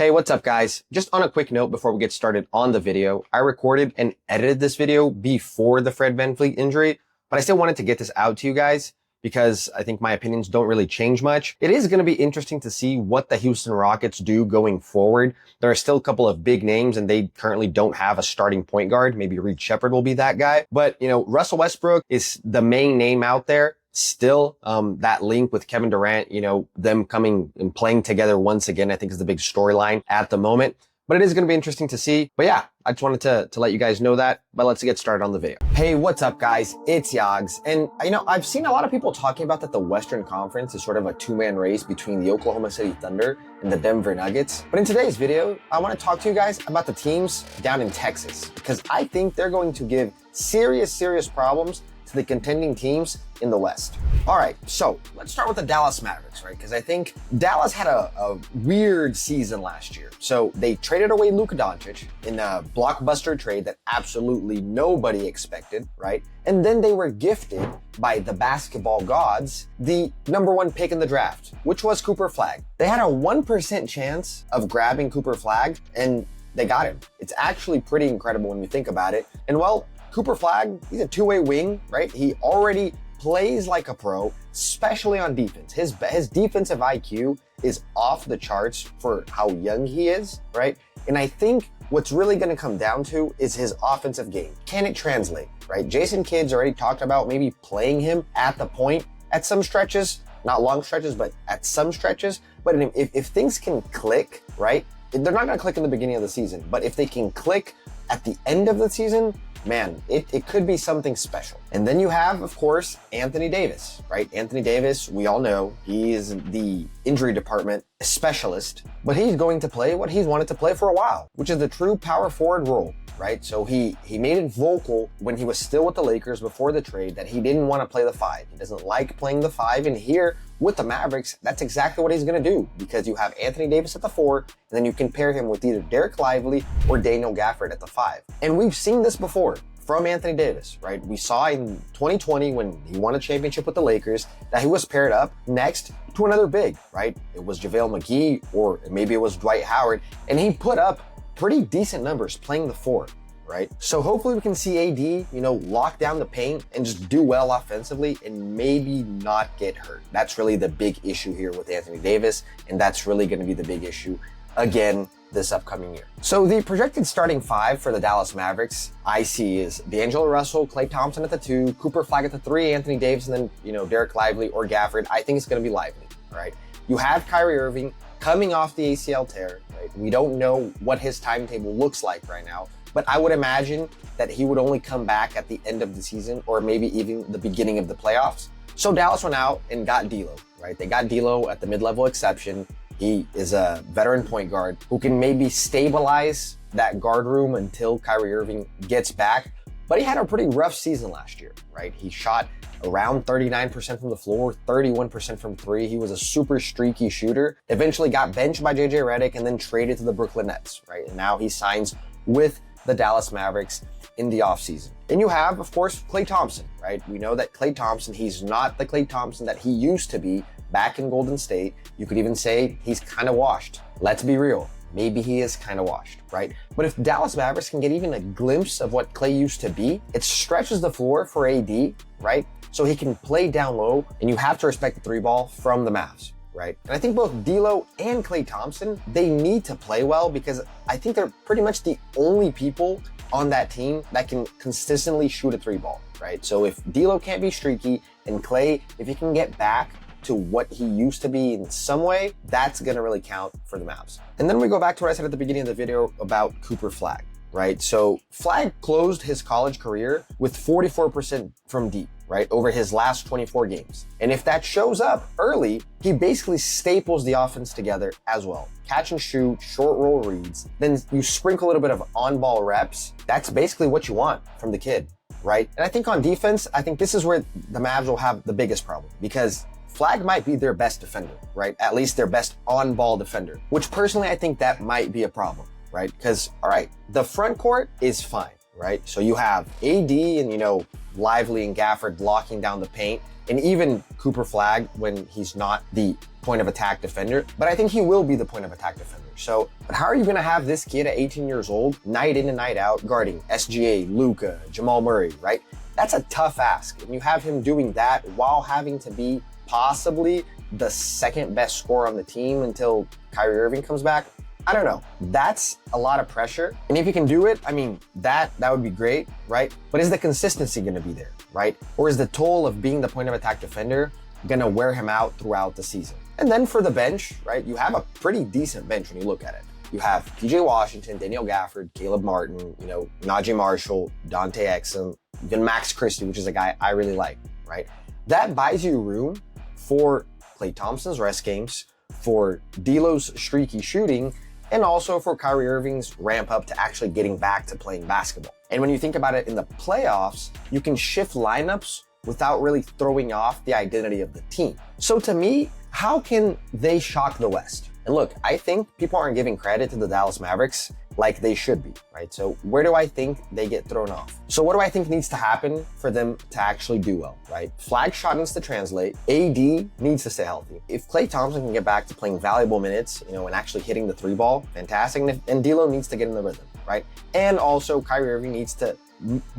Hey, what's up guys? Just on a quick note before we get started on the video, I recorded and edited this video before the Fred VanVleet injury, but I still wanted to get this out to you guys because I think my opinions don't really change much. It is going to be interesting to see what the Houston Rockets do going forward. There are still a couple of big names and they currently don't have a starting point guard. Maybe Reed Shepherd will be that guy. But, Russell Westbrook is the main name out there. Still, that link with Kevin Durant, them coming and playing together once again, I think is the big storyline at the moment. But it is going to be interesting to see. But yeah, I just wanted to let you guys know that. But let's get started on the video. Hey, what's up guys? It's Yogs. And I've seen a lot of people talking about that the Western Conference is sort of a two-man race between the Oklahoma City Thunder and the Denver Nuggets. But in today's video, I want to talk to you guys about the teams down in Texas, because I think they're going to give serious problems to the contending teams in the West. All right, so let's start with the Dallas Mavericks, right? Because I think Dallas had a weird season last year. So they traded away Luka Doncic in a blockbuster trade that absolutely nobody expected, right? And then they were gifted by the basketball gods the #1 pick in the draft, which was Cooper Flagg. They had a 1% chance of grabbing Cooper Flagg, and they got him. It's actually pretty incredible when you think about it. And well, Cooper Flagg, he's a two-way wing, right? He already plays like a pro, especially on defense. His defensive IQ is off the charts for how young he is, right? And I think what's really going to come down to is his offensive game. Can it translate, right? Jason Kidd's already talked about maybe playing him at the point at some stretches, not long stretches, but at some stretches. But if things can click, right? They're not going to click in the beginning of the season, but if they can click at the end of the season, man, it could be something special. And then you have, of course, Anthony Davis, right? Anthony Davis, we all know, he is the injury department specialist, but he's going to play what he's wanted to play for a while, which is the true power forward role, right? So he made it vocal when he was still with the Lakers before the trade that he didn't want to play the 5. He doesn't like playing the 5, and here with the Mavericks, that's exactly what he's going to do, because you have Anthony Davis at the 4, and then you can pair him with either Derek Lively or Daniel Gafford at the 5. And we've seen this before from Anthony Davis, right? We saw in 2020 when he won a championship with the Lakers that he was paired up next to another big, right? It was JaVale McGee, or maybe it was Dwight Howard, and he put up pretty decent numbers playing the 4. Right? So hopefully we can see AD, lock down the paint and just do well offensively and maybe not get hurt. That's really the big issue here with Anthony Davis, and that's really going to be the big issue again this upcoming year. So the projected starting 5 for the Dallas Mavericks I see is D'Angelo Russell, Klay Thompson at the 2, Cooper Flagg at the 3, Anthony Davis, and then, Derek Lively or Gafford. I think it's going to be Lively, right? You have Kyrie Irving coming off the ACL tear, right? We don't know what his timetable looks like right now, but I would imagine that he would only come back at the end of the season or maybe even the beginning of the playoffs. So Dallas went out and got D'Lo, right? They got D'Lo at the mid-level exception. He is a veteran point guard who can maybe stabilize that guard room until Kyrie Irving gets back. But he had a pretty rough season last year, right? He shot around 39% from the floor, 31% from 3. He was a super streaky shooter. Eventually got benched by JJ Redick and then traded to the Brooklyn Nets, right? And now he signs with the Dallas Mavericks in the offseason. And you have, of course, Klay Thompson, right? We know that Klay Thompson, he's not the Klay Thompson that he used to be back in Golden State. You could even say he's kind of washed. Let's be real. Maybe he is kind of washed, right? But if Dallas Mavericks can get even a glimpse of what Klay used to be, it stretches the floor for AD, right? So he can play down low, and you have to respect the 3 ball from the Mavs, right? And I think both D'Lo and Klay Thompson, they need to play well, because I think they're pretty much the only people on that team that can consistently shoot a 3 ball, right? So if D'Lo can't be streaky, and Klay, if he can get back to what he used to be in some way, that's gonna really count for the Mavs. And then we go back to what I said at the beginning of the video about Cooper Flagg, right? So Flagg closed his college career with 44% from deep, right, over his last 24 games. And if that shows up early, he basically staples the offense together as well. Catch and shoot, short roll reads, then you sprinkle a little bit of on-ball reps. That's basically what you want from the kid, right? And I think on defense, I think this is where the Mavs will have the biggest problem, because Flagg might be their best defender, right? At least their best on-ball defender, which personally I think that might be a problem, right? Because, all right, the front court is fine, right? So you have AD and, Lively and Gafford locking down the paint, and even Cooper Flagg when he's not the point of attack defender, but I think he will be the point of attack defender. So, but how are you going to have this kid at 18 years old, night in and night out, guarding SGA, Luka, Jamal Murray, right? That's a tough ask. And you have him doing that while having to be possibly the second best scorer on the team until Kyrie Irving comes back. I don't know. That's a lot of pressure. And if you can do it, I mean, that would be great, right? But is the consistency going to be there, right? Or is the toll of being the point of attack defender going to wear him out throughout the season? And then for the bench, right? You have a pretty decent bench when you look at it. You have PJ Washington, Daniel Gafford, Caleb Martin, Najee Marshall, Dante Exum, even Max Christie, which is a guy I really like, right? That buys you room for Klay Thompson's rest games, for D'Lo's streaky shooting, and also for Kyrie Irving's ramp up to actually getting back to playing basketball. And when you think about it in the playoffs, you can shift lineups without really throwing off the identity of the team. So to me, how can they shock the West? And look, I think people aren't giving credit to the Dallas Mavericks like they should be, right? So where do I think they get thrown off? So what do I think needs to happen for them to actually do well, right? Flag shot needs to translate. AD needs to stay healthy. If Klay Thompson can get back to playing valuable minutes, and actually hitting the three ball, fantastic. And D'Lo needs to get in the rhythm, right? And also Kyrie Irving needs to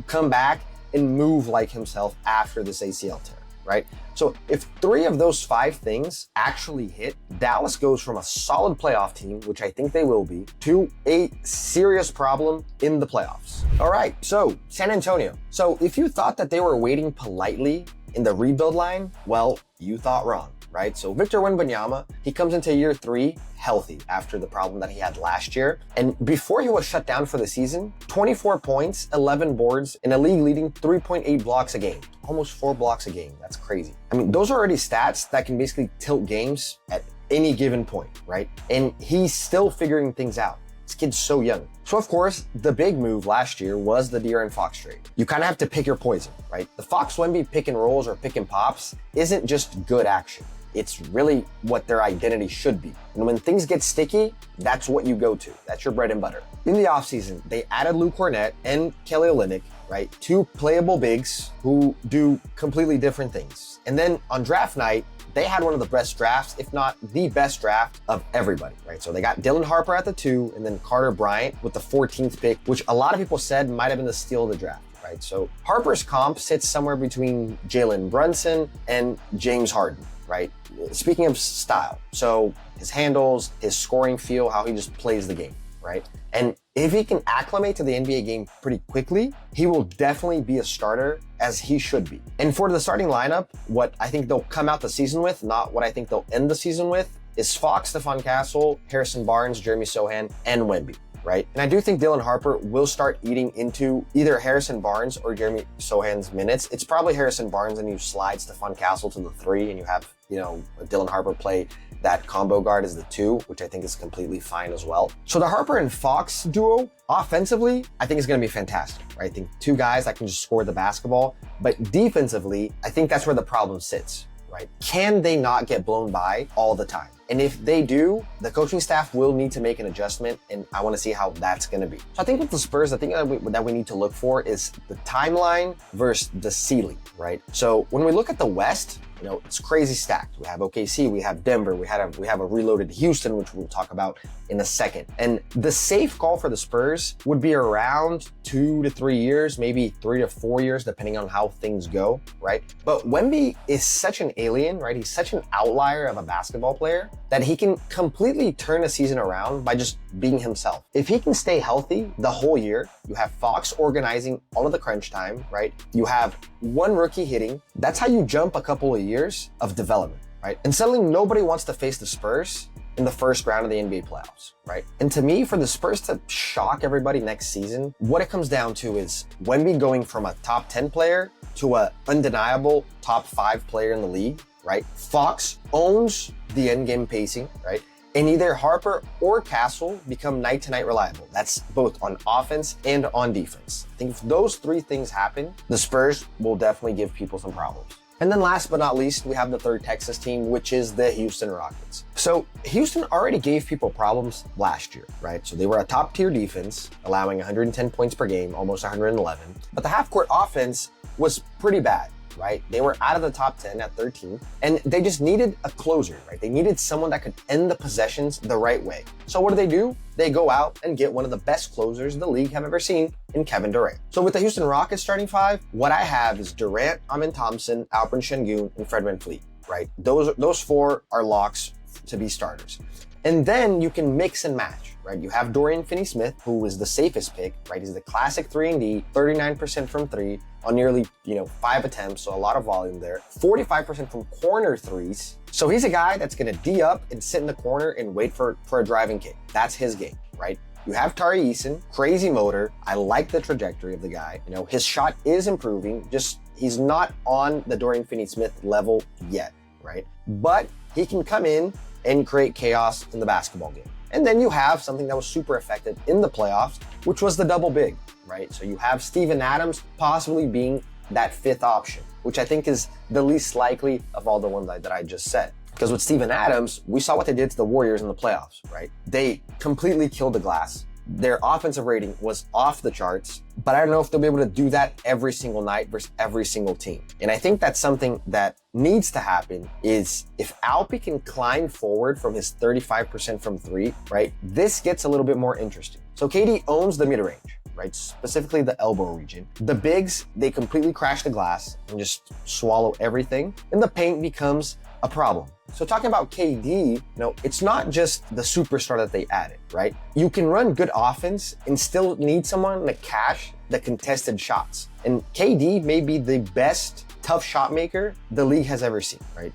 come back and move like himself after this ACL tear, right? So if 3 of those 5 things actually hit, Dallas goes from a solid playoff team, which I think they will be, to a serious problem in the playoffs. All right, so San Antonio. So if you thought that they were waiting politely in the rebuild line, well, you thought wrong, right? So Victor Wembanyama, he comes into year 3 healthy after the problem that he had last year. And before he was shut down for the season, 24 points, 11 boards, and a league-leading 3.8 blocks a game. Almost 4 blocks a game. That's crazy. I mean, those are already stats that can basically tilt games at any given point, right? And he's still figuring things out. This kid's so young. So of course, the big move last year was the De'Aaron Fox trade. You kind of have to pick your poison, right? The Fox-Wemby pick and rolls or pick and pops isn't just good action. It's really what their identity should be. And when things get sticky, that's what you go to. That's your bread and butter. In the offseason, they added Lou Cornett and Kelly Olynyk, right? 2 playable bigs who do completely different things. And then on draft night, they had one of the best drafts, if not the best draft of everybody, right? So they got Dylan Harper at the 2 and then Carter Bryant with the 14th pick, which a lot of people said might have been the steal of the draft. Right? So Harper's comp sits somewhere between Jalen Brunson and James Harden, right? Speaking of style, so his handles, his scoring feel, how he just plays the game, right? And if he can acclimate to the NBA game pretty quickly, he will definitely be a starter as he should be. And for the starting lineup, what I think they'll come out the season with, not what I think they'll end the season with, is Fox, Stephon Castle, Harrison Barnes, Jeremy Sohan, and Wemby. Right? And I do think Dylan Harper will start eating into either Harrison Barnes or Jeremy Sohan's minutes. It's probably Harrison Barnes and you slide Stephon Castle to the 3 and you have, Dylan Harper play that combo guard as the 2, which I think is completely fine as well. So the Harper and Fox duo, offensively, I think is going to be fantastic, right? I think 2 guys that can just score the basketball. But defensively, I think that's where the problem sits, right? Can they not get blown by all the time? And if they do, the coaching staff will need to make an adjustment, and I want to see how that's going to be. So I think with the Spurs, the thing that we need to look for is the timeline versus the ceiling, right? So when we look at the West, it's crazy stacked. We have OKC, we have Denver, we have a reloaded Houston, which we'll talk about in a second. And the safe call for the Spurs would be around 2 to 3 years, maybe 3 to 4 years, depending on how things go, right? But Wemby is such an alien, right? He's such an outlier of a basketball player that he can completely turn a season around by just being himself. If he can stay healthy the whole year, you have Fox organizing all of the crunch time, right? You have 1 rookie hitting. That's how you jump a couple of years of development, right? And suddenly nobody wants to face the Spurs in the first round of the NBA playoffs, right? And to me, for the Spurs to shock everybody next season, what it comes down to is Wemby going from a top 10 player to a undeniable top 5 player in the league, right? Fox owns the endgame pacing, right? And either Harper or Castle become night-to-night reliable. That's both on offense and on defense. I think if those 3 things happen, the Spurs will definitely give people some problems. And then last but not least, we have the 3rd Texas team, which is the Houston Rockets. So Houston already gave people problems last year, right? So they were a top-tier defense, allowing 110 points per game, almost 111. But the half-court offense was pretty bad. right? They were out of the top 10 at 13, and they just needed a closer, right? They needed someone that could end the possessions the right way. So what do? They go out and get one of the best closers the league have ever seen in Kevin Durant. So with the Houston Rockets starting five, what I have is Durant, Amin Thompson, Alperen Şengün, and Fred VanVleet, right? Those four are locks to be starters. And then you can mix and match, right? You have Dorian Finney-Smith, who is the safest pick, right? He's the classic 3-and-D, 39% from three on nearly, 5 attempts, so a lot of volume there. 45% from corner threes. So he's a guy that's gonna D up and sit in the corner and wait for a driving kick. That's his game, right? You have Tari Eason, crazy motor. I like the trajectory of the guy. His shot is improving, just he's not on the Dorian Finney-Smith level yet, right? But he can come in and create chaos in the basketball game. And then you have something that was super effective in the playoffs, which was the double big, right? So you have Steven Adams possibly being that fifth option, which I think is the least likely of all the ones that I just said. Because with Steven Adams, we saw what they did to the Warriors in the playoffs, right? They completely killed the glass. Their offensive rating was off the charts, but I don't know if they'll be able to do that every single night versus every single team. And I think that's something that needs to happen is if Alpi can climb forward from his 35% from three, right? This gets a little bit more interesting. So KD owns the mid-range, right? Specifically the elbow region. The bigs, they completely crash the glass and just swallow everything. And the paint becomes a problem. So talking about KD, it's not just the superstar that they added, right? You can run good offense and still need someone to cash the contested shots. And KD may be the best tough shot maker the league has ever seen, right?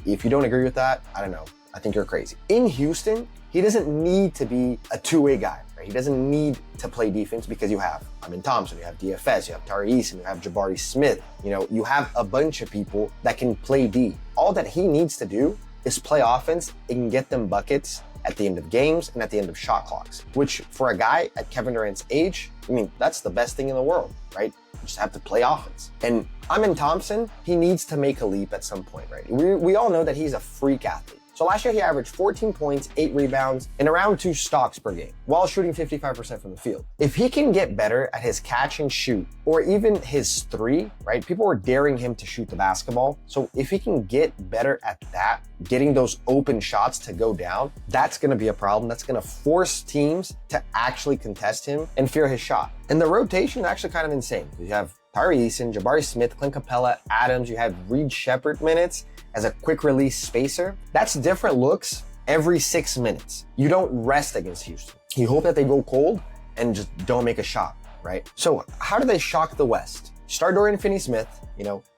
If you don't agree with that, I don't know. I think you're crazy. In Houston, he doesn't need to be a two-way guy, right? He doesn't need to play defense because you have Amin Thompson, you have DFS, you have Tari Eason, you have Jabari Smith. You have a bunch of people that can play D. All that he needs to do is play offense and get them buckets at the end of games and at the end of shot clocks, which for a guy at Kevin Durant's age, that's the best thing in the world, right? You just have to play offense. And Amin Thompson, he needs to make a leap at some point, right? We all know that he's a freak athlete. So last year he averaged 14 points, 8 rebounds, and around 2 stocks per game, while shooting 55% from the field. If he can get better at his catch and shoot, or even his three, right? People were daring him to shoot the basketball. So if he can get better at that, getting those open shots to go down, that's gonna be a problem. That's gonna force teams to actually contest him and fear his shot. And the rotation is actually kind of insane. You have Tari Eason, Jabari Smith, Clint Capella, Adams, you have Reed Shepherd minutes as a quick release spacer. That's different looks every 6 minutes. You don't rest against Houston. You hope that they go cold and just don't make a shot, right? So how do they shock the West? Start Dorian Finney-Smith,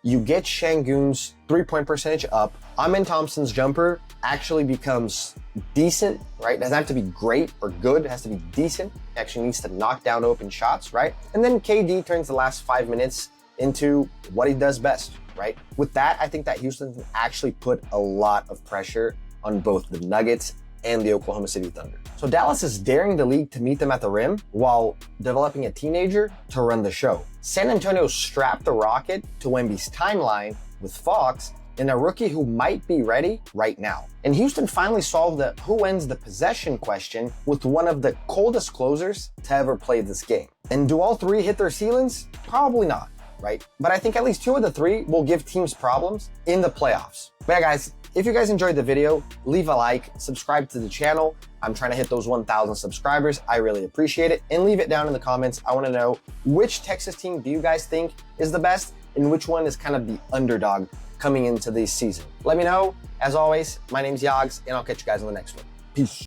you get Şengün's 3-point percentage up. Amin Thompson's jumper actually becomes decent, right? It doesn't have to be great or good. It has to be decent. It actually needs to knock down open shots, right? And then KD turns the last 5 minutes into what he does best, right? With that, I think that Houston can actually put a lot of pressure on both the Nuggets and the Oklahoma City Thunder. So Dallas is daring the league to meet them at the rim while developing a teenager to run the show. San Antonio strapped the Rocket to Wemby's timeline with Fox and a rookie who might be ready right now. And Houston finally solved the who ends the possession question with one of the coldest closers to ever play this game. And do all three hit their ceilings? Probably not, right? But I think at least 2 of the 3 will give teams problems in the playoffs. But yeah, guys, if you guys enjoyed the video, leave a like, subscribe to the channel. I'm trying to hit those 1,000 subscribers. I really appreciate it. And leave it down in the comments. I want to know which Texas team do you guys think is the best and which one is kind of the underdog coming into this season. Let me know. As always, my name's Yogs, and I'll catch you guys on the next one. Peace.